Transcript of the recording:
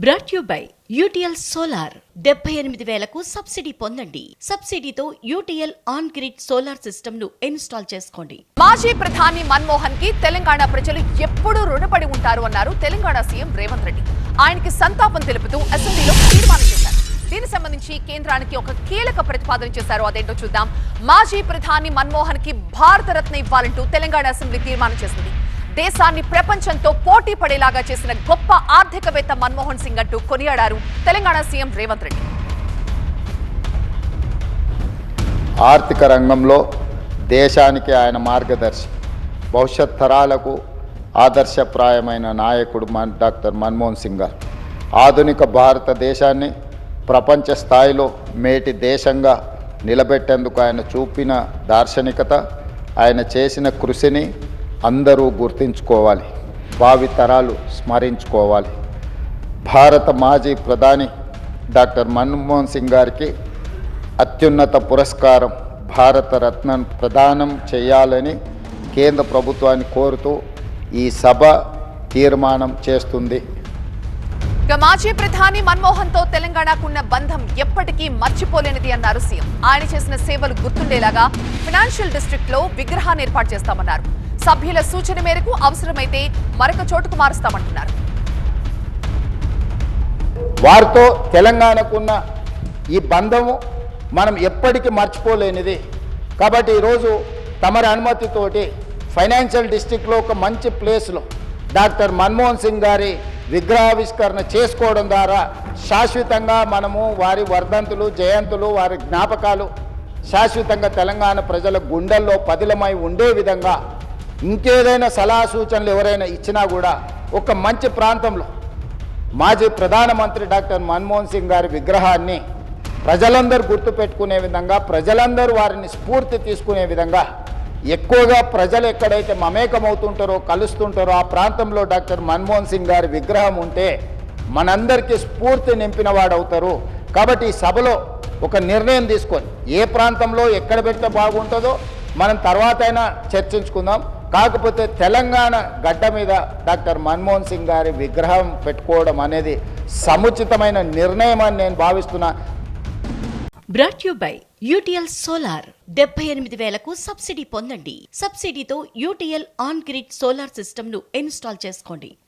Brought you by UTL solar 78,000కు subsidy పొందండి. సబ్సిడీతో UTL on grid solar system ను ఇన్స్టాల్ చేసుకోండి. మాజీ ప్రధాని మన్మోహన్ కి తెలంగాణ ప్రజలు ఎప్పుడూ రుణపడి ఉంటారు అన్నారు తెలంగాణ సీఎం రేవంత్ రెడ్డి. ఆయనకి సంతాపం తెలుపుతూ అసెంబ్లీలో తీర్మానం చేశారు. దీనికి సంబంధించి కేంద్రానికి ఒక కీలక ప్రతిపాదన చేశారు. అదేంటో చూద్దాం. మాజీ ప్రధాని మన్మోహన్ కి భారతరత్న ఇవ్వాలంటూ తెలంగాణ అసెంబ్లీ తీర్మానం చేసింది. దేశాన్ని ప్రపంచంతో పోటీ పడేలాగా చేసిన గొప్ప ఆర్థికవేత్త మన్మోహన్ సింగ్ అంటూ కొనియాడారు తెలంగాణ సీఎం రేవంత్ రెడ్డి. ఆర్థిక రంగంలో దేశానికి ఆయన మార్గదర్శి, భవిష్యత్ తరాలకు ఆదర్శప్రాయమైన నాయకుడు డాక్టర్ మన్మోహన్ సింగ్ గారు ఆధునిక భారతదేశాన్ని ప్రపంచ స్థాయిలో మేటి దేశంగా నిలబెట్టేందుకు ఆయన చూపిన దార్శనికత, ఆయన చేసిన కృషిని అందరూ గుర్తుంచుకోవాలి, భావితరాలు స్మరించుకోవాలి. భారత మాజీ ప్రధాని డాక్టర్ మన్మోహన్ సింగ్ గారికి అత్యున్నత పురస్కారం భారతరత్న ప్రదానం చేయాలని కేంద్ర ప్రభుత్వాన్ని కోరుతూ ఈ సభ తీర్మానం చేస్తుంది. మాజీ ప్రధాని మన్మోహన్ తో తెలంగాణకున్న బంధం ఎప్పటికీ మర్చిపోలేనిది అన్నారు సీఎం. ఆయన చేసిన సేవలు గుర్తుండేలాగా ఫైనాన్షియల్ డిస్ట్రిక్ట్ లో విగ్రహాన్ని ఏర్పాటు చేస్తామన్నారు. సభ్యుల సూచన మేరకు అవసరమైతే మరొక చోటుకు మారుస్తామంటున్నారు. వారితో తెలంగాణకున్న ఈ బంధము మనం ఎప్పటికీ మర్చిపోలేనిది. కాబట్టి ఈరోజు తమరి అనుమతితోటి ఫైనాన్షియల్ డిస్ట్రిక్ట్లో ఒక మంచి ప్లేస్లో డాక్టర్ మన్మోహన్ సింగ్ గారి విగ్రహావిష్కరణ చేసుకోవడం ద్వారా శాశ్వతంగా మనము వారి వర్ధంతులు, జయంతులు, వారి జ్ఞాపకాలు శాశ్వతంగా తెలంగాణ ప్రజల గుండెల్లో పదిలమై ఉండే విధంగా ఇంకేదైనా సలహా సూచనలు ఎవరైనా ఇచ్చినా కూడా ఒక మంచి ప్రాంతంలో మాజీ ప్రధానమంత్రి డాక్టర్ మన్మోహన్ సింగ్ గారి విగ్రహాన్ని ప్రజలందరూ గుర్తుపెట్టుకునే విధంగా, ప్రజలందరూ వారిని స్ఫూర్తి తీసుకునే విధంగా, ఎక్కువగా ప్రజలు ఎక్కడైతే మమేకమవుతుంటారో, కలుస్తుంటారో ఆ ప్రాంతంలో డాక్టర్ మన్మోహన్ సింగ్ గారి విగ్రహం ఉంటే మనందరికీ స్ఫూర్తి నింపిన వాడవుతారు. కాబట్టి ఈ సభలో ఒక నిర్ణయం తీసుకొని ఏ ప్రాంతంలో ఎక్కడ పెడితే బాగుంటుందో మనం తర్వాత అయినా చర్చించుకుందాం. కాకపోతే తెలంగాణ గడ్డ మీద డాక్టర్ మన్మోహన్ సింగ్ గారి విగ్రహం పెట్టుకోవడం అనేది సముచితమైన నిర్ణయం అని నేను భావిస్తున్నా. Brought you by UTL solar 78,000కు సబ్సిడీ పొందండి. సబ్సిడీతో UTL on grid solar system ను ఇన్స్టాల్ చేసుకోండి.